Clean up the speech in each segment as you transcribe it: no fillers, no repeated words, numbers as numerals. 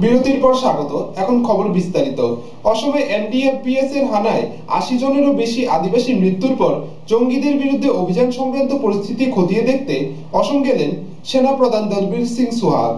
বিরতির পর স্বাগত। এখন খবর বিস্তারিত। অসমে এনডিএফবিএস এর হানায় ৮০ জনেরও বেশি আদিবাসী মৃত্যুর পর জঙ্গিদের বিরুদ্ধে অভিযান সংক্রান্ত পরিস্থিতি খতিয়ে দেখতে অসম গেলেন সেনাপ্রধান দলবীর সিং সোহাগ।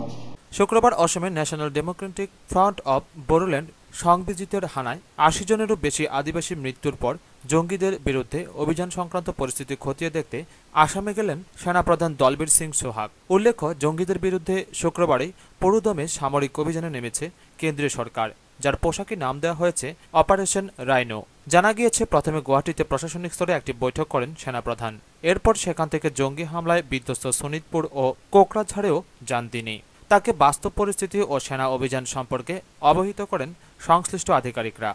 শুক্রবার অসমের National Democratic Front of Bodoland সংবিজিতের হানায় ৮০ জনেরও বেশি আদিবাসী মৃত্যুর পর জঙ্গিদের বিরুদ্ধে অভিযান সংক্রান্ত পরিস্থিতি খতিয়ে দেখতে আসামে গেলেন সেনাপ্রধান দলবীর সিং সোহাগ। উল্লেখ্য, জঙ্গিদের বিরুদ্ধে শুক্রবারই পুরোদমে সামরিক অভিযানে নেমেছে কেন্দ্রীয় সরকার, যার পোশাকি নাম দেওয়া হয়েছে অপারেশন রাইনো। জানা গিয়েছে, প্রথমে গুয়াহাটিতে প্রশাসনিক স্তরে একটি বৈঠক করেন সেনাপ্রধান। এরপর সেখান থেকে জঙ্গি হামলায় বিধ্বস্ত শোনিতপুর ও কোকরাঝাড়েও যান তিনি। তাকে বাস্তব পরিস্থিতি ও সেনা অভিযান সম্পর্কে অবহিত করেন সংশ্লিষ্ট আধিকারিকরা।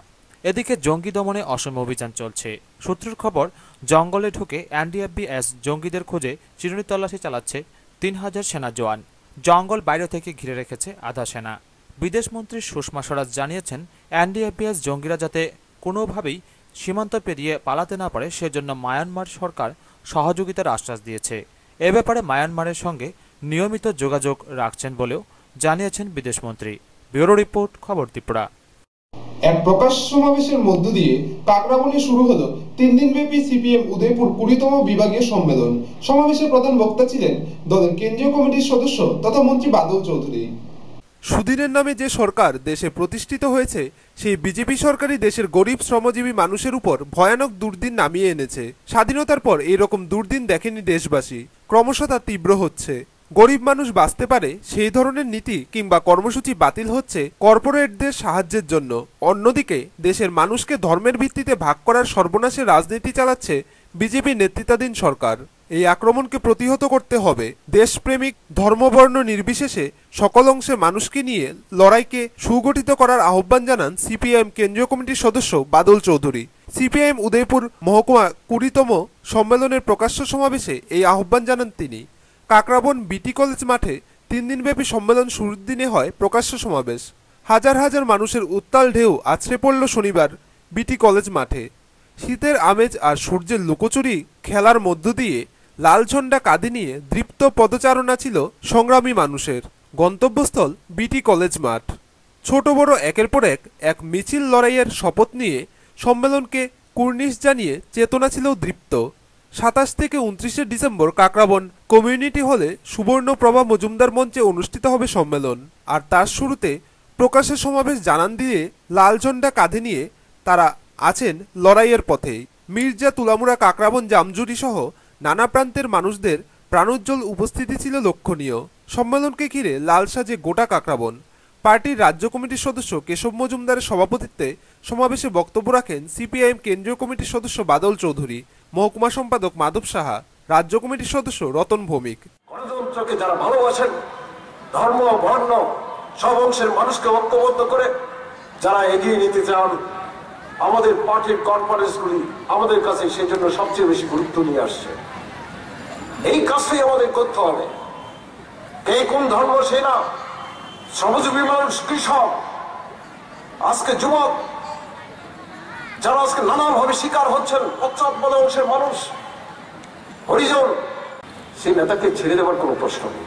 এদিকে জঙ্গি দমনে অসমে অভিযান চলছে। সূত্রের খবর, জঙ্গলে ঢুকে এনডিএফবিএস জঙ্গিদের খোঁজে চিরুনি তল্লাশি চালাচ্ছে ৩,০০০ সেনা জওয়ান। জঙ্গল বাইরে থেকে ঘিরে রেখেছে আধা সেনা। বিদেশমন্ত্রী সুষমা স্বরাজ জানিয়েছেন, এনডিএফবিএস জঙ্গিরা যাতে কোনোভাবেই সীমান্ত পেরিয়ে পালাতে না পারে সেজন্য মায়ানমার সরকার সহযোগিতার আশ্বাস দিয়েছে। এ ব্যাপারে মায়ানমারের সঙ্গে নিয়মিত যোগাযোগ রাখছেন বলেও জানিয়েছেন বিদেশমন্ত্রী। ব্যুরো রিপোর্ট, খবর ত্রিপুরা। এক প্রকাশ সমাবেশের মধ্য দিয়ে কাকরাবনে শুরু হলো ৩ দিনব্যাপী সিপিএম উদয়পুর ২০তম বিভাগীয় সম্মেলন। সমাবেশে প্রধান বক্তা ছিলেন দলের কেন্দ্রীয় কমিটির সদস্য তথা মন্ত্রী বাদল চৌধুরী। সুদিনের নামে যে সরকার দেশে প্রতিষ্ঠিত হয়েছে, সেই বিজেপি সরকারই দেশের গরিব শ্রমজীবী মানুষের উপর ভয়ানক দুর্দিন নামিয়ে এনেছে। স্বাধীনতার পর এইরকম দুর্দিন দেখেনি দেশবাসী। ক্রমশ তা তীব্র হচ্ছে। গরিব মানুষ বাঁচতে পারে সেই ধরনের নীতি কিংবা কর্মসূচি বাতিল হচ্ছে কর্পোরেটদের সাহায্যের জন্য। অন্যদিকে দেশের মানুষকে ধর্মের ভিত্তিতে ভাগ করার সর্বনাশের রাজনীতি চালাচ্ছে বিজেপি নেতৃত্বাধীন সরকার। এই আক্রমণকে প্রতিহত করতে হবে। দেশপ্রেমিক ধর্মবর্ণ নির্বিশেষে সকল অংশে মানুষকে নিয়ে লড়াইকে সুগঠিত করার আহ্বান জানান সিপিআইএম কেন্দ্রীয় কমিটির সদস্য বাদল চৌধুরী। সিপিআইএম উদয়পুর মহকুমা ২০তম সম্মেলনের প্রকাশ্য সমাবেশে এই আহ্বান জানান তিনি। কাকরাবন বিটি কলেজ মাঠে ৩ দিনব্যাপী সম্মেলন শুরুর দিনে হয় প্রকাশ্য সমাবেশ। হাজার হাজার মানুষের উত্তাল ঢেউ আছড়ে পড়ল শনিবার বিটি কলেজ মাঠে। শীতের আমেজ আর সূর্যের লুকোচুরি খেলার মধ্য দিয়ে লাল ঝন্ডা কাঁধে নিয়ে দৃপ্ত পদচারণা ছিল সংগ্রামী মানুষের। গন্তব্যস্থল বিটি কলেজ মাঠ। ছোট বড় একের পর এক মিছিল লড়াইয়ের শপথ নিয়ে সম্মেলনকে কুর্নিশ জানিয়ে চেতনা ছিল দৃপ্ত। ২৭ থেকে ২৯ ডিসেম্বর কাকরাবন কমিউনিটি হলে সুবর্ণপ্রভা মজুমদার মঞ্চে অনুষ্ঠিত হবে সম্মেলন। আর তার শুরুতে প্রকাশের সমাবেশ জানান দিয়ে লাল ঝন্ডা কাঁধে নিয়ে তারা আছেন লড়াইয়ের পথে। মির্জা তুলামুড়া কাকরাবন জামজুরি সহ নানা প্রান্তের মানুষদের প্রাণোজ্জ্বল উপস্থিতি ছিল লক্ষণীয়। সম্মেলনকে ঘিরে লাল সাজে গোটা কাকরাবন। পার্টির রাজ্য কমিটির সদস্য কেশব মজুমদারের সভাপতিত্বে সমাবেশে বক্তব্য রাখেন সিপিআইএম কেন্দ্রীয় কমিটির সদস্য বাদল চৌধুরী, মহকুমা সম্পাদক মাধব সাহা, রাজ্য কমিটির সদস্য রতন ভৌমিক। গণতন্ত্রকে যারা ভালোবাসেন, ধর্ম বর্ণ সব অংশের মানুষকে ঐক্যবদ্ধ করে যারা এগিয়ে নিতে চান, আমাদের পার্টির কর্পোরেটগুলি আমাদের কাছে সেই জন্য সবচেয়ে বেশি গুরুত্ব নিয়ে আসছে। এই কাজটাই আমাদের করতে হবে। কে কোন ধর্ম সে না, শ্রমজীবী মানুষ, কৃষক, আজকে যুবক যারা আজকে নানাভাবে শিকার হচ্ছেন, পশ্চাৎপদ অংশের মানুষ, হরিজন, সেই নেতাকে ছেড়ে দেওয়ার কোনো প্রশ্ন নেই।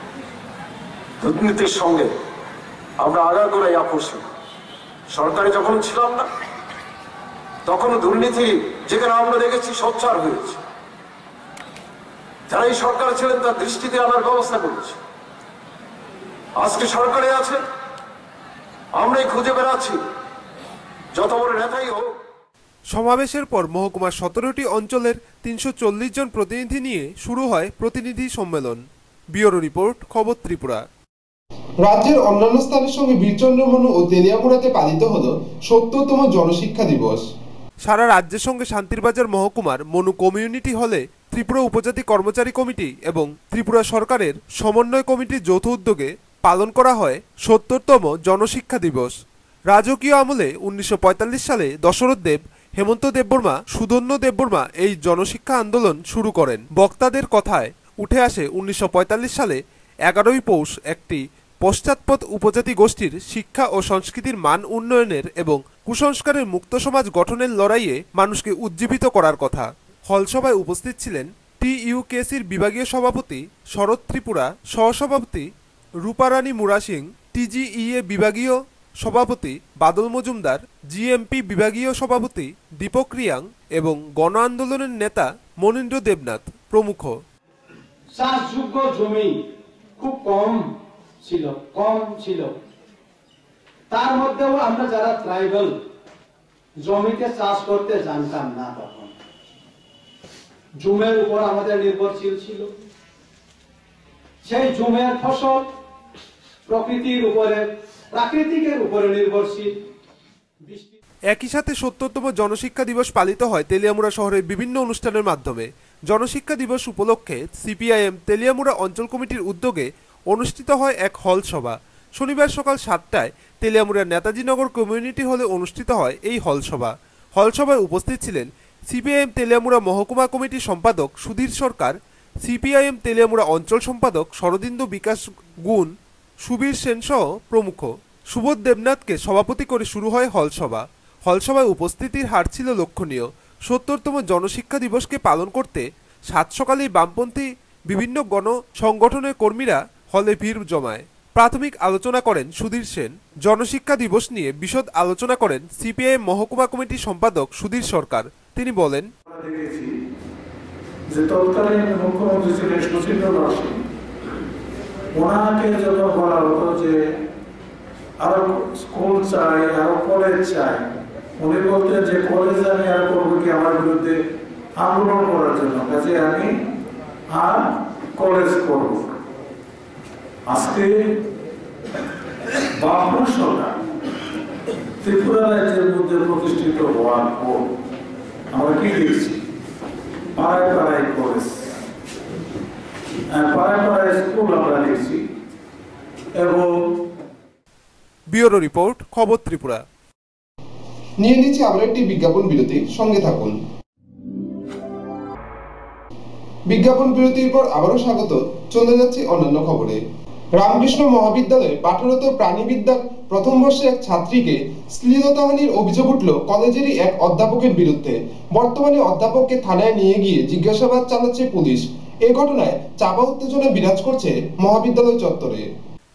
দুর্নীতির সঙ্গে আমরা আগাগোড়াই আপোষ। সরকারে যখন ছিলাম না তখন দুর্নীতি যেখানে আমরা দেখেছি সোচ্চার হয়েছে। যারা এই সরকারে ছিলেন তার দৃষ্টিতে আনার ব্যবস্থা করেছে। আজকে সরকারে আছে, আমরাই খুঁজে বেড়াচ্ছি, যত বড় নেতাই হোক। সমাবেশের পর মহকুমার ১৭টি অঞ্চলের ৩৪০ জন প্রতিনিধি নিয়ে শুরু হয় প্রতিনিধি সম্মেলন। ব্যুরো রিপোর্ট, খবর ত্রিপুরা। রাজ্যের অন্যান্য স্থানের সঙ্গে বীরচন্দ্রমনু ও তেলিয়ামুড়াতে পালিত হল ৭০তম জনশিক্ষা দিবস। সারা রাজ্যের সঙ্গে শান্তিরবাজার মহকুমার মনু কমিউনিটি হলে ত্রিপুরা উপজাতি কর্মচারী কমিটি এবং ত্রিপুরা সরকারের সমন্বয় কমিটির যৌথ উদ্যোগে পালন করা হয় ৭০তম জনশিক্ষা দিবস। রাজকীয় আমলে ১৯৪৫ সালে দশরথ দেব, হেমন্ত দেববর্মা, সুধন্য দেববর্মা এই জনশিক্ষা আন্দোলন শুরু করেন। বক্তাদের কথায় উঠে আসে ১৯৪৫ সালে ১১ই পৌষ একটি পশ্চাৎপদ উপজাতি গোষ্ঠীর শিক্ষা ও সংস্কৃতির মান উন্নয়নের এবং কুসংস্কারের মুক্ত সমাজ গঠনের লড়াইয়ে মানুষকে উজ্জীবিত করার কথা। হলসভায় উপস্থিত ছিলেন টিইউকেসির বিভাগীয় সভাপতি শরৎ ত্রিপুরা, সহসভাপতি রূপারানী মুরা সিং, টিজিইএ বিভাগীয় সভাপতি বাদল মজুমদার, জিএমপি বিভাগীয় সভাপতি দীপক রিয়াং এবং গণ আন্দোলনের নেতা মনীন্দ্র দেবনাথ প্রমুখ। চাষযোগ্য জমি খুব কম ছিল। তার মধ্যেও আমরা যারা ট্রাইবাল জমিতে চাষ করতে জানতাম না, তখন জুমের উপর আমাদের নির্ভরশীল ছিল। সেই জুমের ফসল প্রাকৃতিকের উপরে নির্ভরশীল। একই সাথে ৭০তম জনশিক্ষা দিবস পালিত হয় তেলিয়ামুড়া শহরের বিভিন্ন অনুষ্ঠানের মাধ্যমে। জনশিক্ষা দিবস উপলক্ষে সিপিআইএম তেলিয়ামুড়া অঞ্চল কমিটির উদ্যোগে অনুষ্ঠিত হয় এক হল সভা। শনিবার সকাল ৭টায় তেলিয়ামুড়ার নেতাজিনগর কমিউনিটি হলে অনুষ্ঠিত হয় এই হল সভা। হল সভায় উপস্থিত ছিলেন সিপিআইএম তেলিয়ামুড়া মহকুমা কমিটির সম্পাদক সুধীর সরকার, সিপিআইএম তেলিয়ামুড়া অঞ্চল সম্পাদক শরদিন্দু বিকাশ গুণ, সুবীর সেন সহ প্রমুখ। সুবোধ দেবনাথকে সভাপতি করে শুরু হয় হলসভা। হলসভায় উপস্থিতির হার ছিল লক্ষণীয়। ৭০তম জনশিক্ষা দিবসকে পালন করতে সাত সকালেই বামপন্থী বিভিন্ন গণ সংগঠনের কর্মীরা হলে ভিড় জমায়। প্রাথমিক আলোচনা করেন সুধীর সেন। জনশিক্ষা দিবস নিয়ে বিশদ আলোচনা করেন সিপিআইএম মহকুমা কমিটির সম্পাদক সুধীর সরকার। তিনি বলেন, যে তৎকালীন মুখ্যমন্ত্রী ছিলেন শচীন্দ্র সিং, ওনাকে যখন বলা হতো যে আরো স্কুল চাই, আরো কলেজ চাই, উনি বলতেন যে কলেজ আমি আর করবো কি আমার বিরুদ্ধে আন্দোলন করার জন্য, কাজে আমি আর কলেজ করব। আজকে বামফ্রন্ট সরকার ত্রিপুরা রাজ্যের মধ্যে প্রতিষ্ঠিত হওয়ার পর আমরা কি দেখছি, পাড়ায় পাড়ায় কলেজ, পাড়ায় পাড়ায় স্কুল আমরা দেখছি। এবং ব্যুরো রিপোর্ট, খবর ত্রিপুরা। নিয়ে নিচ্ছি আবার একটি বিজ্ঞাপন বিরতি, সঙ্গে থাকুন। বিজ্ঞাপন বিরতির পর আবারও স্বাগত। চলে যাচ্ছি অন্যান্য খবরে। রামকৃষ্ণ মহাবিদ্যালয়ে পাঠরত প্রাণীবিদ্যার প্রথম বর্ষে এক ছাত্রীকে শ্লীলতাহানির অভিযোগ উঠল কলেজেরই এক অধ্যাপকের বিরুদ্ধে। বর্তমানে অধ্যাপককে থানায় নিয়ে গিয়ে জিজ্ঞাসাবাদ চালাচ্ছে পুলিশ। এ ঘটনায় চাপা উত্তেজনা বিরাজ করছে মহাবিদ্যালয় চত্বরে।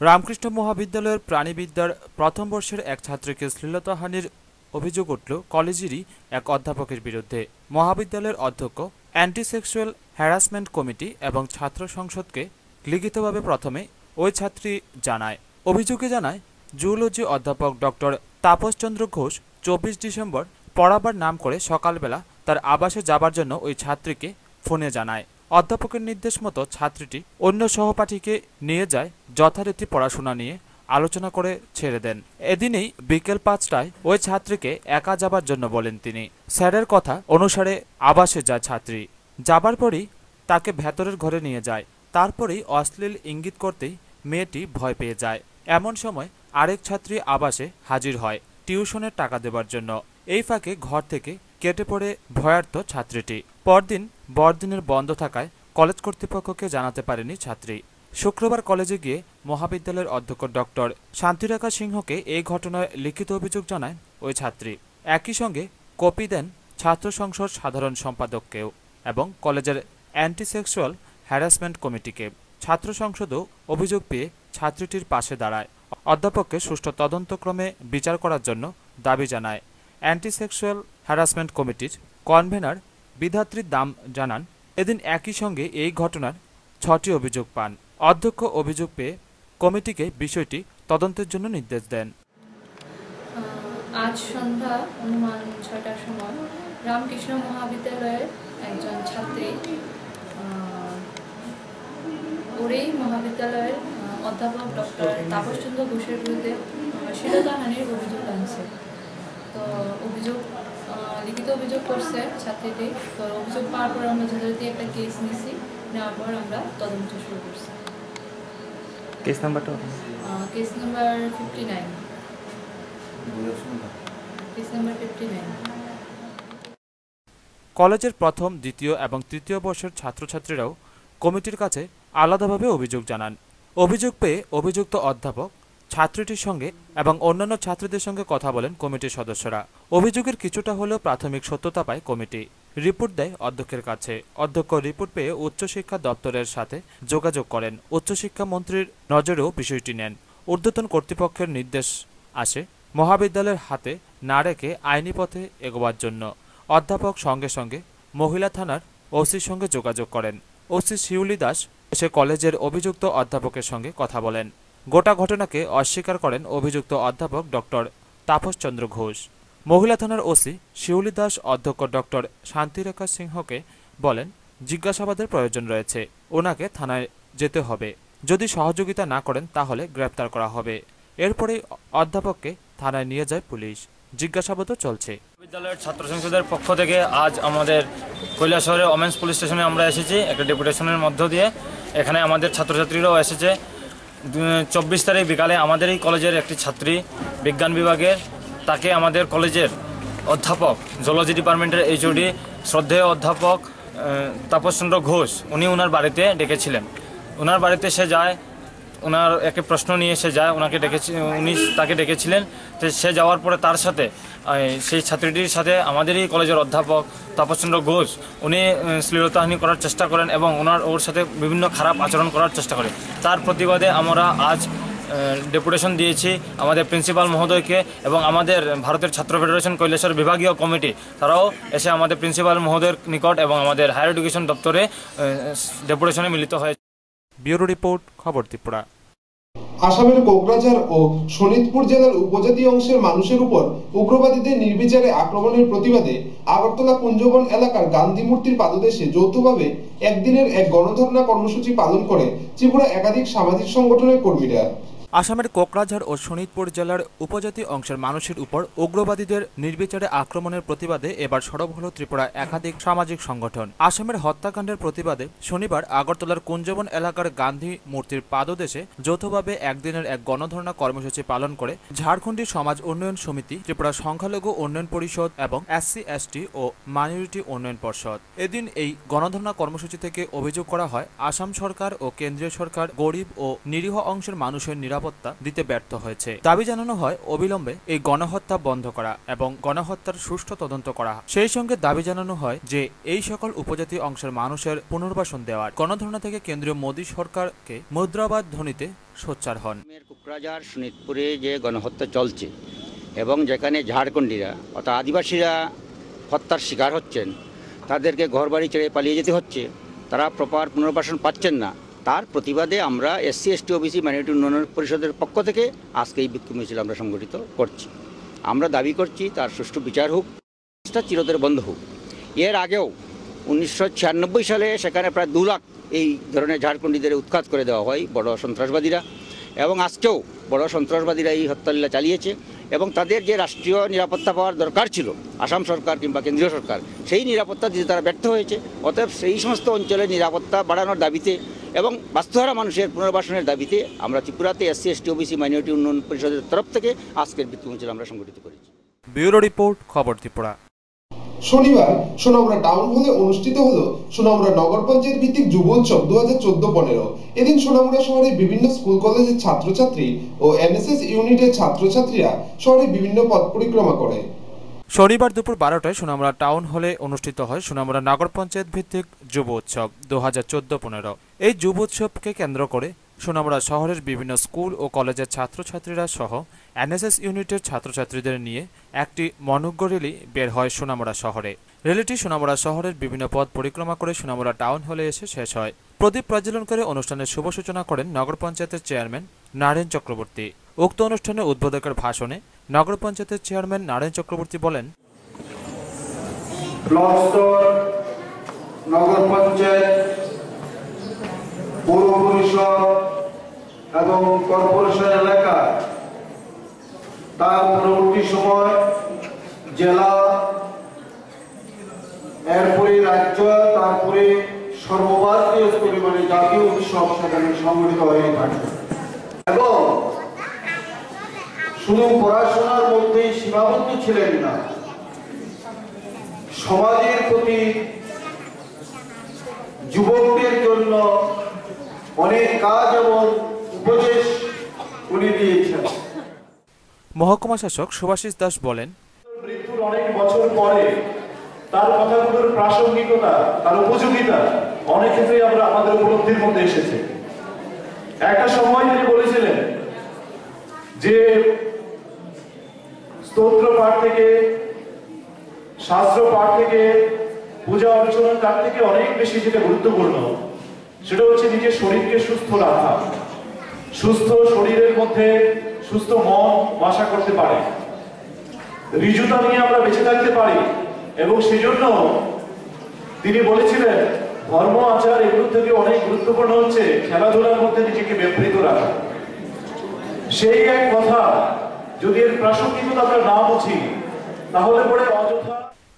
রামকৃষ্ণ মহাবিদ্যালয়ের প্রাণীবিদ্যার প্রথম বর্ষের এক ছাত্রীকে শ্লীলতাহানির অভিযোগ উঠল কলেজেরই এক অধ্যাপকের বিরুদ্ধে। মহাবিদ্যালয়ের অধ্যক্ষ অ্যান্টি সেক্সুয়াল হ্যারাসমেন্ট কমিটি এবং ছাত্র সংসদকে লিখিতভাবে প্রথমে ওই ছাত্রী জানায়। অভিযোগে জানায় জুওলজি অধ্যাপক ডক্টর তাপস চন্দ্র ঘোষ 24 ডিসেম্বর পড়াবার নাম করে সকালবেলা তার আবাসে যাবার জন্য ওই ছাত্রীকে ফোনে জানায়। অধ্যাপকের নির্দেশ মতো ছাত্রীটি অন্য সহপাঠীকে নিয়ে যায়। যথারীতি পড়াশোনা নিয়ে আলোচনা করে ছেড়ে দেন। এদিনেই বিকেল 5টায় ওই ছাত্রীকে একা যাবার জন্য বলেন তিনি। স্যারের কথা অনুসারে আবাসে যায় ছাত্রী। যাবার পরই তাকে ভেতরের ঘরে নিয়ে যায়। তারপরেই অশ্লীল ইঙ্গিত করতেই মেয়েটি ভয় পেয়ে যায়। এমন সময় আরেক ছাত্রী আবাসে হাজির হয় টিউশনের টাকা দেবার জন্য। এই ফাঁকে ঘর থেকে কেটে পড়ে ভয়ার্ত ছাত্রীটি। পরদিন বড়দিনের বন্ধ থাকায় কলেজ কর্তৃপক্ষকে জানাতে পারেনি ছাত্রী। শুক্রবার কলেজে গিয়ে মহাবিদ্যালয়ের অধ্যক্ষ ডক্টর শান্তিরেখা সিংহকে এই ঘটনায় লিখিত অভিযোগ জানায় ওই ছাত্রী। একই সঙ্গে কপি দেন ছাত্র সংসদ সাধারণ সম্পাদককেও এবং কলেজের অ্যান্টি সেক্সুয়াল হ্যারাসমেন্ট কমিটিকে। ছাত্র সংসদও অভিযোগ পেয়ে ছাত্রীটির পাশে দাঁড়ায়। অধ্যাপককে সুষ্ঠু তদন্তক্রমে বিচার করার জন্য দাবি জানায়। অ্যান্টি সেক্সুয়াল হ্যারাসমেন্ট কমিটির কনভেনার বিধাত্রী দাম জানান, এদিন একই সঙ্গে এই ঘটনার 6টি অভিযোগ পান। অধ্যক্ষ অভিযোগ পেয়ে কমিটিকে বিষয়টি তদন্তের জন্য নির্দেশ দেন। আজ সন্ধ্যা অনুমান 6টার সময় রামকৃষ্ণ মহাবিদ্যালয়ের একজন ছাত্রী ওরেই মহাবিদ্যালয়ের অধ্যাপক ডক্টর তাপস চন্দ্র ঘোষের বিরুদ্ধে শ্লীলতাহানির অভিযোগ আনছে। তো অভিযোগ লিখিত অভিযোগ করছে ছাত্রীটি। তো অভিযোগ পাওয়ার পর আমরা যথারীতি একটা কেস নিছি, নেওয়ার পর আমরা তদন্ত শুরু করছি। কেস নাম্বারটা কেস নাম্বার 59। Case number 59। কলেজের প্রথম, দ্বিতীয় এবং তৃতীয় বর্ষের ছাত্রছাত্রীরাও কমিটির কাছে আলাদাভাবে অভিযোগ জানান। অভিযোগ পেয়ে অভিযুক্ত অধ্যাপক ছাত্রীটির সঙ্গে এবং অন্যান্য ছাত্রীদের সঙ্গে কথা বলেন কমিটির সদস্যরা। অভিযোগের কিছুটা হলেও প্রাথমিক সত্যতা পায় কমিটি। রিপোর্ট দেয় অধ্যক্ষের কাছে। অধ্যক্ষ রিপোর্ট পেয়ে উচ্চশিক্ষা দপ্তরের সাথে যোগাযোগ করেন। উচ্চশিক্ষা মন্ত্রীর নজরেও বিষয়টি নেন। ঊর্ধ্বতন কর্তৃপক্ষের নির্দেশ আসে মহাবিদ্যালয়ের হাতে না রেখে আইনি পথে এগোবার জন্য। অধ্যাপক সঙ্গে সঙ্গে মহিলা থানার ওসির সঙ্গে যোগাযোগ করেন। ওসি শিউলি দাস এসে কলেজের অভিযুক্ত অধ্যাপকের সঙ্গে কথা বলেন। গোটা ঘটনাকে অস্বীকার করেন অভিযুক্ত অধ্যাপক ডক্টর তাপস চন্দ্র ঘোষ। মহিলা থানার ওসি শিউলি দাস অধ্যক্ষ ডক্টর শান্তিরেখা সিংহকে বলেন, জিজ্ঞাসাবাদের প্রয়োজন রয়েছে, ওনাকে থানায় যেতে হবে, যদি সহযোগিতা না করেন তাহলে গ্রেপ্তার করা হবে। এরপরেই অধ্যাপককে থানায় নিয়ে যায় পুলিশ। জিজ্ঞাসাবাদও চলছে। বিদ্যালয়ের ছাত্র সংসদের পক্ষ থেকে আজ আমাদের কৈলাসহরের ওমেন্স পুলিশ স্টেশনে আমরা এসেছি একটা ডেপুটেশনের মধ্য দিয়ে। এখানে আমাদের ছাত্রছাত্রীরাও এসেছে। 24 তারিখ বিকালে আমাদের এই কলেজের একটি ছাত্রী বিজ্ঞান বিভাগের, তাকে আমাদের কলেজের অধ্যাপক জুলজি ডিপার্টমেন্টের এইচওডি শ্রদ্ধেয় অধ্যাপক তাপস চন্দ্র ঘোষ উনি ওনার বাড়িতে ডেকেছিলেন। ওনার বাড়িতে সে যায়, ওনার একে প্রশ্ন নিয়ে সে যায়, উনি তাকে ডেকেছিলেন। তো সে যাওয়ার পরে তার সাথে সেই ছাত্রীটির সাথে আমাদেরই কলেজের অধ্যাপক তাপস চন্দ্র ঘোষ উনি শ্লীলতাহানি করার চেষ্টা করেন এবং ওর সাথে বিভিন্ন খারাপ আচরণ করার চেষ্টা করে। তার প্রতিবাদে আমরা আজ ডেপুটেশন দিয়েছি আমাদের প্রিন্সিপাল মহোদয়কে এবং আমাদের ভারতের ছাত্র ফেডারেশন কৈলাসহর বিভাগীয় কমিটি, তারাও এসে আমাদের প্রিন্সিপাল মহোদয়ের নিকট এবং আমাদের হায়ার এডুকেশন দপ্তরে ডেপুটেশনে মিলিত হয়েছে। ব্যুরো রিপোর্ট, খবর ত্রিপুরা। আসামের কোকরাঝাড় ও শোনিতপুর জেলার উপজাতি অংশের মানুষের উপর উগ্রবাদীদের নির্বিচারে আক্রমণের প্রতিবাদে আগরতলা কুঞ্জবন এলাকার গান্ধী মূর্তির পাদদেশে যৌথভাবে একদিনের এক গণধর্ণা কর্মসূচি পালন করে ত্রিপুরা একাধিক সামাজিক সংগঠনের কর্মীরা। আসামের কোকরাঝাড় ও শোনিতপুর জেলার উপজাতি অংশের মানুষের উপর উগ্রবাদীদের নির্বিচারে আক্রমণের প্রতিবাদে এবার সরব হল ত্রিপুরা একাধিক সামাজিক সংগঠন। আসামের হত্যাকাণ্ডের প্রতিবাদে শনিবার আগরতলার কুঞ্জবন এলাকার গান্ধী মূর্তির পাদদেশে যৌথভাবে একদিনের এক গণধর্ণা কর্মসূচি পালন করে ঝাড়খণ্ডী সমাজ উন্নয়ন সমিতি, ত্রিপুরা সংখ্যালঘু উন্নয়ন পরিষদ এবং SC/ST ও মাইনরিটি উন্নয়ন পর্ষদ। এদিন এই গণধর্ণা কর্মসূচি থেকে অভিযোগ করা হয় আসাম সরকার ও কেন্দ্রীয় সরকার গরিব ও নিরীহ অংশের মানুষের নিরাপত্তা দিতে ব্যর্থ হয়েছে। দাবি জানানো হয় অবিলম্বে এই গণহত্যা বন্ধ করা এবং গণহত্যার সুষ্ঠু তদন্ত করা। সেই সঙ্গে দাবি জানানো হয় যে এই সকল উপজাতি অংশের মানুষের পুনর্বাসন দেওয়ার। গণধর্ণা থেকে কেন্দ্রীয় মোদী সরকারকে মুদ্রাবাদ ধ্বনিতে সোচ্চার হন। কোকরাঝাড় শোনিতপুরে যে গণহত্যা চলছে এবং যেখানে ঝাড়খণ্ডীরা অর্থাৎ আদিবাসীরা হত্যার শিকার হচ্ছেন, তাদেরকে ঘরবাড়ি ছেড়ে পালিয়ে যেতে হচ্ছে, তারা প্রপার পুনর্বাসন পাচ্ছেন না, তার প্রতিবাদে আমরা SC/ST OBC মাইনরিটি উন্নয়ন পরিষদের পক্ষ থেকে আজকে এই বিক্ষোভ মিছিল আমরা সংগঠিত করছি। আমরা দাবি করছি তার সুষ্ঠু বিচার হোক, চিরতরে বন্ধ হোক। এর আগেও 1996 সালে সেখানে প্রায় 2 লাখ এই ধরনের ঝাড়খণ্ডীদের উৎখাত করে দেওয়া হয় বড় সন্ত্রাসবাদীরা, এবং আজকেও বড় সন্ত্রাসবাদীরা এই হত্যালীলা চালিয়েছে এবং তাদের যে রাষ্ট্রীয় নিরাপত্তা পাওয়ার দরকার ছিল আসাম সরকার কিংবা কেন্দ্রীয় সরকার, সেই নিরাপত্তা দিতে তারা ব্যর্থ হয়েছে। অতএব সেই সমস্ত অঞ্চলের নিরাপত্তা বাড়ানোর দাবিতে এবং বাস্তুহারা মানুষের পুনর্বাসনের দাবিতে আমরা ত্রিপুরাতে SC/ST OBC মাইনরিটি উন্নয়ন পরিষদের তরফ থেকে আজকের বিক্ষোভ মিছিল আমরা সংগঠিত করেছি। ব্যুরো রিপোর্ট, খবর ত্রিপুরা। শনিবার সোনামুড়া টাউন হলে অনুষ্ঠিত হলো সোনামুড়া নগর পঞ্চায়েত ভিত্তিক যুব উৎসব 2014-15। এদিন সোনামুড়া শহরের বিভিন্ন স্কুল কলেজের ছাত্রছাত্রী ও NSS ইউনিটের ছাত্রছাত্রীরা শহরের বিভিন্ন পথ পরিক্রমা করে। শনিবার দুপুর 12টায় সোনামুড়া টাউন হলে অনুষ্ঠিত হয় সোনামুড়া নগর পঞ্চায়েত ভিত্তিক যুব উৎসব 2014-15। এই যুব উৎসবকে কেন্দ্র করে সোনামুড়া শহরের বিভিন্ন স্কুল ও কলেজের ছাত্রছাত্রীরা সহ NSS ইউনিটের ছাত্রছাত্রীদের নিয়ে একটি মনোজ্ঞ র্যালি বের হয় সোনামুড়া শহরে। র্যালিটি সোনামুড়া শহরের বিভিন্ন পথ পরিক্রমা করে সোনামুড়া টাউন হলে এসে শেষ হয়। প্রদীপ প্রজ্বলন করে অনুষ্ঠানের শুভ সূচনা করেন নগর পঞ্চায়েতের চেয়ারম্যান নারায়ণ চক্রবর্তী। উক্ত অনুষ্ঠানে উদ্বোধকের ভাষণে নগর পঞ্চায়েতের চেয়ারম্যান নারায়ণ চক্রবর্তী বলেন, নগর পঞ্চায়েত, পৌর পরিষদ এবং কর্পোরেশন এলাকা, তার পরবর্তী সময় জেলা, এরপরে রাজ্য, তারপরে সর্বভারতীয় পরিমাণে জাতীয় উৎসব সেখানে সংগঠিত হয়ে থাকে এবং শুধু পড়াশোনার মধ্যেই সীমাবদ্ধ ছিলেন না, সমাজের প্রতি যুবকদের জন্য অনেক কাজ এবং উপদেশ উনি দিয়েছেন। মহকুমা শাসক সুভাষিস দাস বলেন, মৃত্যুর অনেক বছর পরে তার কথাগুলোর প্রাসঙ্গিকতা, তার উপযোগিতা অনেক ক্ষেত্রেই আমরা আমাদের উপলব্ধির মধ্যে এসেছে। একটা সময় তিনি বলেছিলেন যে স্তোত্র পাঠ থেকে, শাস্ত্র পাঠ থেকে, পূজা অর্চনা, তার থেকে অনেক বেশি যেটা গুরুত্বপূর্ণ সেটা হচ্ছে নিজের শরীরকে সুস্থ রাখা। সুস্থ শরীরের মধ্যে সুস্থ মন বাসা করতে পারে, ঋজুতা নিয়ে আমরা বেঁচে থাকতে পারি। এবং সেজন্য তিনি বলেছিলেন ধর্ম আচার এগুলোর থেকে অনেক গুরুত্বপূর্ণ হচ্ছে খেলাধুলার মধ্যে নিজেকে বিবৃত রাখা। সেই এক কথা যদি এর প্রাসঙ্গিকতা আমরা না বুঝি তাহলে পরে অযথা।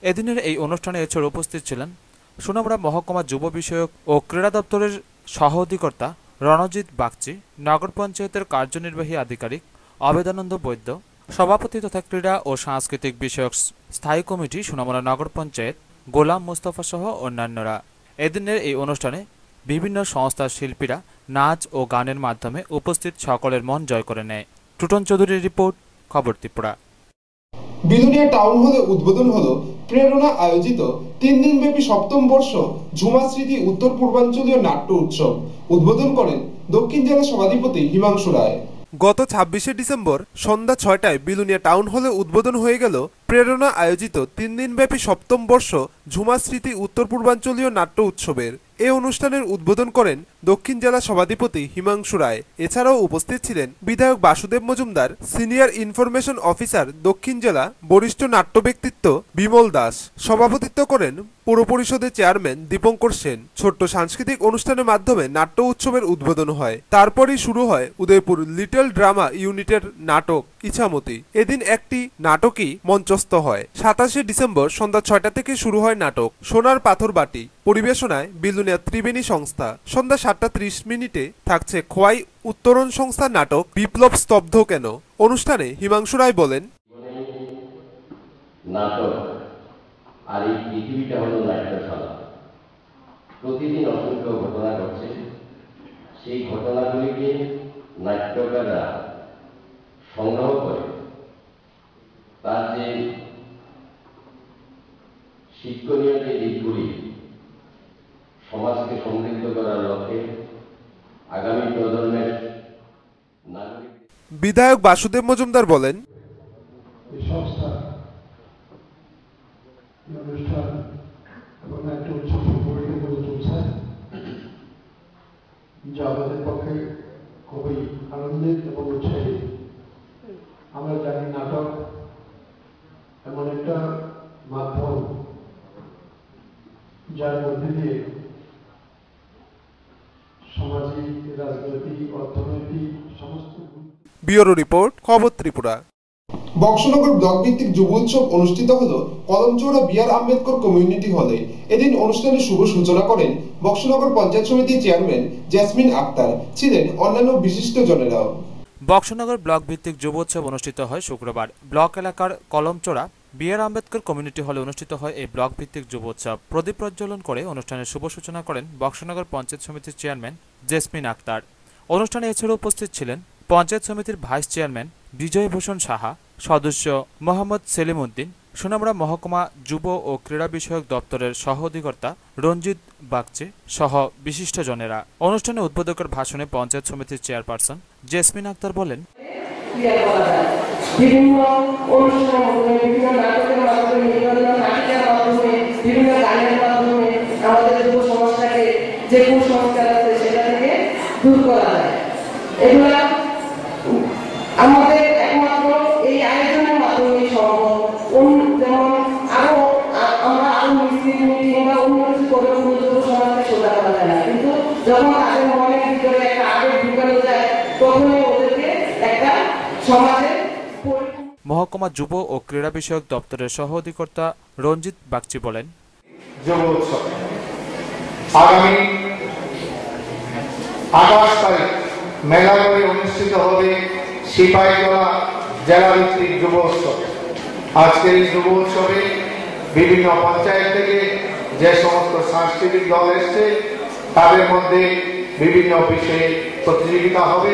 এদিনের এই অনুষ্ঠানে এছাড়া উপস্থিত ছিলেন সোনামুড়া মহকুমা যুব বিষয়ক ও ক্রীড়া দপ্তরের সহ অধিকর্তা রণজিৎ বাগচি, নগর পঞ্চায়েতের কার্যনির্বাহী আধিকারিক অবেদানন্দ বৈদ্য, সভাপতি তথা ক্রীড়া ও সাংস্কৃতিক বিষয়ক স্থায়ী কমিটি সোনামুড়া নগর পঞ্চায়েত গোলাম মুস্তফা সহ অন্যান্যরা। এদিনের এই অনুষ্ঠানে বিভিন্ন সংস্থার শিল্পীরা নাচ ও গানের মাধ্যমে উপস্থিত সকলের মন জয় করে নেয়। টুটন চৌধুরীর রিপোর্ট, খবর ত্রিপুরা। বিলুনিয়া টাউন হলে উদ্বোধন হলো প্রেরণা আয়োজিত 3 দিনব্যাপী 7ম বর্ষ ঝুমা স্মৃতি উত্তর পূর্বাঞ্চলীয় নাট্য উৎসব। উদ্বোধন করেন দক্ষিণ জেলা সভাধিপতি হিমাংশু রায়। গত 26শে ডিসেম্বর সন্ধ্যা 6টায় বিলুনিয়া টাউন হলে উদ্বোধন হয়ে গেল প্রেরণা আয়োজিত 3 দিনব্যাপী 7ম বর্ষ ঝুমা স্মৃতি উত্তর পূর্বাঞ্চলীয় নাট্য উৎসবের। এই অনুষ্ঠানের উদ্বোধন করেন দক্ষিণ জেলা সভাধিপতি হিমাংশু রায়। এছাড়াও উপস্থিত ছিলেন বিধায়ক Basudeb Majumdar, senior information officer দক্ষিণ জেলা, বরিষ্ঠ নাট্য ব্যক্তিত্ব বিমল দাস। সভাপতিত্ব করেন পৌর পরিষদের চেয়ারম্যান দীপঙ্কর সেন। ছোট্ট সাংস্কৃতিক অনুষ্ঠানের মাধ্যমে নাট্য উৎসবের উদ্বোধন হয়। তারপরই শুরু হয় উদয়পুর লিটল ড্রামা ইউনিটের নাটক ইছামতি। এদিন একটি নাটকই মঞ্চস্থ হয়। 27শে ডিসেম্বর সন্ধ্যা 6টা থেকে শুরু হয় নাটক সোনার পাথর বাটি। পরিবেশনায় বিলুনিয়া ত্রিবেণী সংস্থা। সন্ধ্যা 7:30 থাকছে খোয়াই উত্তরণ সংস্থার নাটক বিপ্লব স্তব্ধ কেন। অনুষ্ঠানে হিমাংশু রায় বলেন, নাটক আর এই পৃথিবীটা হলো নাট্যশালা। প্রতিদিন অসংখ্য ঘটনা ঘটছে, সেই ঘটনাগুলিকে নাট্যকাররা সংগ্রহ করে তার যে শিক্ষণীয় যে দিকগুলি সমাজকে সমৃদ্ধ করার লক্ষ্যে আগামী প্রজন্মের নাগরিক। বিধায়ক বাসুদেব মজুমদার বলেন, এই সংস্থা অনুষ্ঠান এবং একটা উৎসব সম্পর্কে গড়ে তুলছে, যা আমাদের পক্ষে খুবই আনন্দের এবং উৎসাহী। আমরা জানি নাটক এমন একটা মাধ্যম যার মধ্যে দিয়ে সামাজিক, রাজনৈতিক, অর্থনৈতিক সমস্ত। ব্যুরো রিপোর্ট, খবর ত্রিপুরা। বক্সনগর ব্লক ভিত্তিক যুব উৎসব অনুষ্ঠিত হলো কলমচৌড়া বি.আর. আম্বেদকর কমিউনিটি হলে। এদিন অনুষ্ঠানের শুভ সূচনা করেন বক্সনগর পঞ্চায়েত সমিতির চেয়ারম্যান জেসমিন আক্তার। ছিলেন অন্যান্য বিশিষ্ট জনেরাও। বক্সনগর ব্লক ভিত্তিক যুব উৎসব অনুষ্ঠিত হয় শুক্রবার। ব্লক এলাকার কলমচৌড়া বি.আর. আম্বেদকর কমিউনিটি হলে অনুষ্ঠিত হয় এই ব্লক ভিত্তিক যুব উৎসব। প্রদীপ প্রজ্বলন করে অনুষ্ঠানের শুভ সূচনা করেন বক্সনগর পঞ্চায়েত সমিতির চেয়ারম্যান জেসমিন আক্তার। অনুষ্ঠানে এছাড়াও উপস্থিত ছিলেন পঞ্চায়েত সমিতির ভাইস চেয়ারম্যান বিজয় ভূষণ সাহা, সদস্য মোহাম্মদ সেলিম উদ্দিন, সোনামুড়া মহকুমা যুব ও ক্রীড়া বিষয়ক দপ্তরের সহ অধিকর্তা রঞ্জিত বাগচি সহ বিশিষ্ট জনেরা। অনুষ্ঠানে উদ্বোধকের ভাষণে পঞ্চায়েত সমিতির চেয়ারপারসন জেসমিন আক্তার বলেন, বিভিন্ন অনুষ্ঠানের মাধ্যমে, বিভিন্ন নাটকের মাধ্যমে, বিভিন্ন নাটিকার মাধ্যমে, বিভিন্ন গানের মাধ্যমে আমাদের যুব সমাজটাকে যে কুসংস্কার আছে সেটা থেকে দূর করা যায়। এগুলা আমাদের একমাত্র এই আয়োজনের মাধ্যমে সম্ভব। যেমন আমরা আরো মিটিং বা অন্য কিছু করে যুব সমাজকে সোজা করা যায় না, কিন্তু যখন তাদের মনের ভিতরে একটা আবেগ ঢুকানো যায় তখনই ওদেরকে একটা সমাজের। মহকুমা যুব ও ক্রীড়া বিষয়ক দপ্তরের সহ অধিকর্তা রঞ্জিত বাগচি বলেন, যুব উৎসব আগামী 28 তারিখ মেলাগড়ে অনুষ্ঠিত হবে সিপাহীজলা জেলা ভিত্তিক যুব উৎসব। আজকের এই যুব উৎসবে বিভিন্ন পঞ্চায়েত থেকে যে সমস্ত সাংস্কৃতিক দল এসছে তাদের মধ্যে বিভিন্ন বিষয়ে প্রতিযোগিতা হবে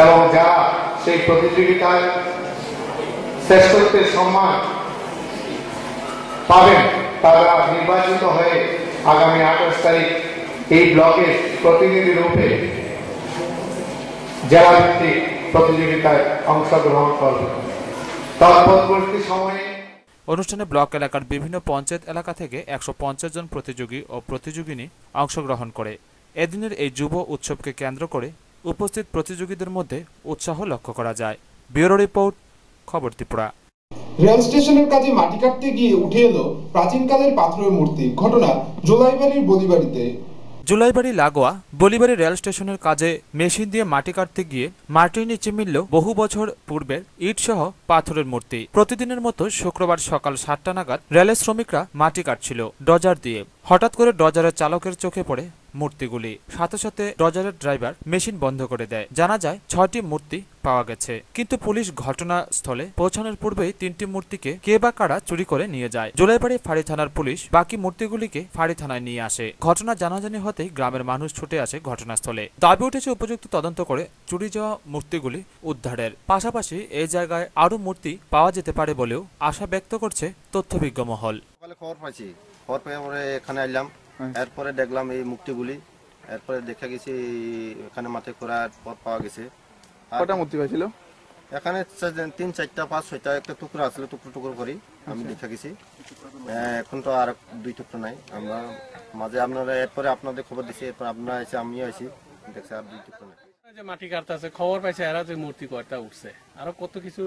এবং যারা সেই প্রতিযোগিতায় শ্রেষ্ঠত্বের সম্মান পাবেন তারা নির্বাচিত হয়ে আগামী 28 তারিখ এই ব্লকের প্রতিনিধি রূপে জেলা ভিত্তিক প্রতিযোগিতায় অংশগ্রহণ করবে। তৎপরবর্তী সময়ে অনুষ্ঠানে ব্লক এলাকার বিভিন্ন পঞ্চায়েত এলাকা থেকে 150 জন প্রতিযোগী ও প্রতিযোগিনী অংশগ্রহণ করে। এদিনের এই যুব উৎসবকে কেন্দ্র করে উপস্থিত প্রতিযোগীদের মধ্যে উৎসাহ লক্ষ্য করা যায়। ব্যুরো রিপোর্ট, খবর ত্রিপুরা। রেল স্টেশনের কাজে মাটি কাটতে গিয়ে উঠে এলো প্রাচীনকালের পাথরের মূর্তি। ঘটনা জুলাইবাড়ির বলিবাড়িতে। জুলাইবাড়ি লাগোয়া বলিবাড়ি রেল স্টেশনের কাজে মেশিন দিয়ে মাটি কাটতে গিয়ে মাটির নিচে মিলল বহু বছর পূর্বের ইট সহ পাথরের মূর্তি। প্রতিদিনের মতো শুক্রবার সকাল 7টা নাগাদ রেলের শ্রমিকরা মাটি কাটছিল ডজার দিয়ে। হঠাৎ করে ডজারের চালকের চোখে পড়ে মূর্তিগুলি। সাথে সাথে ডজারের ড্রাইভার মেশিন বন্ধ করে দেয়। জানা যায় 6টি মূর্তি পাওয়া গেছে, কিন্তু পুলিশ ঘটনাস্থলে পৌঁছানোর পূর্বেই 3টি মূর্তিকে কে বা কারা চুরি করে নিয়ে যায়। জুলাইবাড়ি ফাঁড়ি থানার পুলিশ বাকি মূর্তিগুলিকে ফাঁড়ি থানায় নিয়ে আসে। ঘটনা জানাজানি হতেই গ্রামের মানুষ ছুটে আসে ঘটনাস্থলে। দাবি উঠেছে উপযুক্ত তদন্ত করে চুরি যাওয়া মূর্তিগুলি উদ্ধারের। পাশাপাশি এই জায়গায় আরো মূর্তি পাওয়া যেতে পারে বলেও আশা ব্যক্ত করছে তথ্যবিজ্ঞ মহল। খবর পাইছি, খবর পেয়ে পরে এখানে এলাম, এরপরে দেখলাম এই মূর্তিগুলি। এরপরে দেখা গেছি এখানে মাটি করার পর পাওয়া গেছে। কটা মূর্তি পাইছিল? এখানে 3, 4, 5, 6টা একটা টুকরো আসলে টুকরো করি আমি দেখা গেছি। এখন তো আর 2 টুকরো নাই। আমরা মাঝে আপনারা এরপরে আপনাদের খবর দিছি, এরপর আপনারা এসে আমিও আইছি, দেখছি আর 2 টুকরো নাই। যে মাটি কাটতে আছে খবর পাইছে এরা যে মূর্তি কয়টা উঠছে, আরো কত কিছু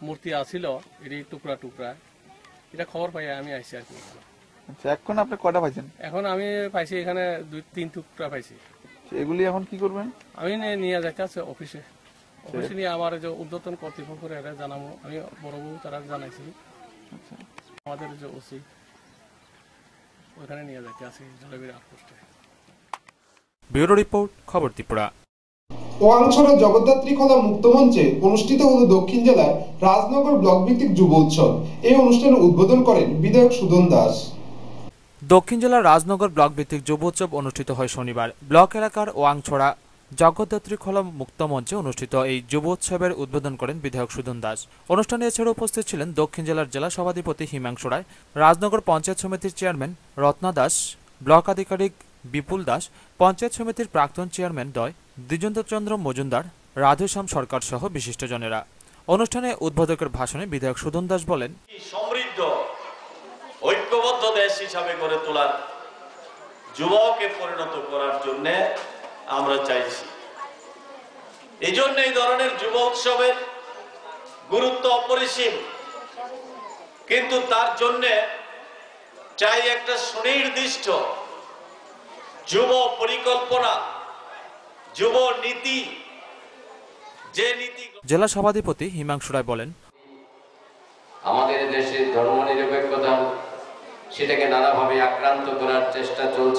মূর্তি আসিল এটি টুকরা টুকরা, এটা খবর পাই আমি আইছি আর কি। আচ্ছা, এখন আপনি কয়টা পাইছেন? এখন আমি পাইছি এখানে 2-3 টুকরা পাইছি। এগুলি এখন কি করবেন? আমি নিয়ে যাইতে আছে অফিসে নিয়ে আমার যে উদ্বোধন কর্তৃপক্ষ এরা জানাবো। আমি বড় বউ তারা জানাইছি, আমাদের যে ওসি ওখানে নিয়ে যাইতে আছে জলবায়ু আউটপোস্টে। ব্যুরো রিপোর্ট, খবর ত্রিপুরা। ওয়াংছড়া জগদ্ধাত্রী খোলা মুক্ত মঞ্চে অনুষ্ঠিত হল দক্ষিণ জেলার রাজনগর ব্লক ভিত্তিক যুব উৎসব। এই অনুষ্ঠানে উদ্বোধন করেন বিধায়ক সুদন দাস। দক্ষিণ জেলার রাজনগর ব্লক ভিত্তিক যুব উৎসব অনুষ্ঠিত হয় শনিবার। ব্লক এলাকার ওয়াংছড়া জগদ্ধাত্রী খোলা মুক্ত মঞ্চে অনুষ্ঠিত এই যুব উৎসবের উদ্বোধন করেন বিধায়ক সুদন দাস। অনুষ্ঠানে এছাড়া উপস্থিত ছিলেন দক্ষিণ জেলার জেলা সভাধিপতি হিমাংশু রায়, রাজনগর পঞ্চায়েত সমিতির চেয়ারম্যান রত্না দাস, ব্লক আধিকারিক বিপুল দাস, পঞ্চায়েত সমিতির প্রাক্তন চেয়ারম্যান দ্বিজেন্দ্রচন্দ্র মজুমদার, রাধেশ্যাম সরকার সহ বিশিষ্টজনেরা। অনুষ্ঠানে উদ্বোধকের ভাষণে বিধায়ক সুদন দাস বলেন, সমৃদ্ধ ঐক্যবদ্ধ দেশ হিসাবে গড়ে তোলার, যুবকে পরিণত করার জন্য আমরা চাইছি। এই জন্য এই ধরনের যুব উৎসবের গুরুত্ব অপরিসীম, কিন্তু তার জন্য চাই একটা সুনির্দিষ্ট যুব পরিকল্পনা, যুব নীতি। যে নীতি জেলা সভাধিপতি হিমাংশু রায় বলেন, আমাদের দেশের ধর্মনিরপেক্ষতা সেটাকে নানাভাবে আক্রান্ত করার চেষ্টা চলছে।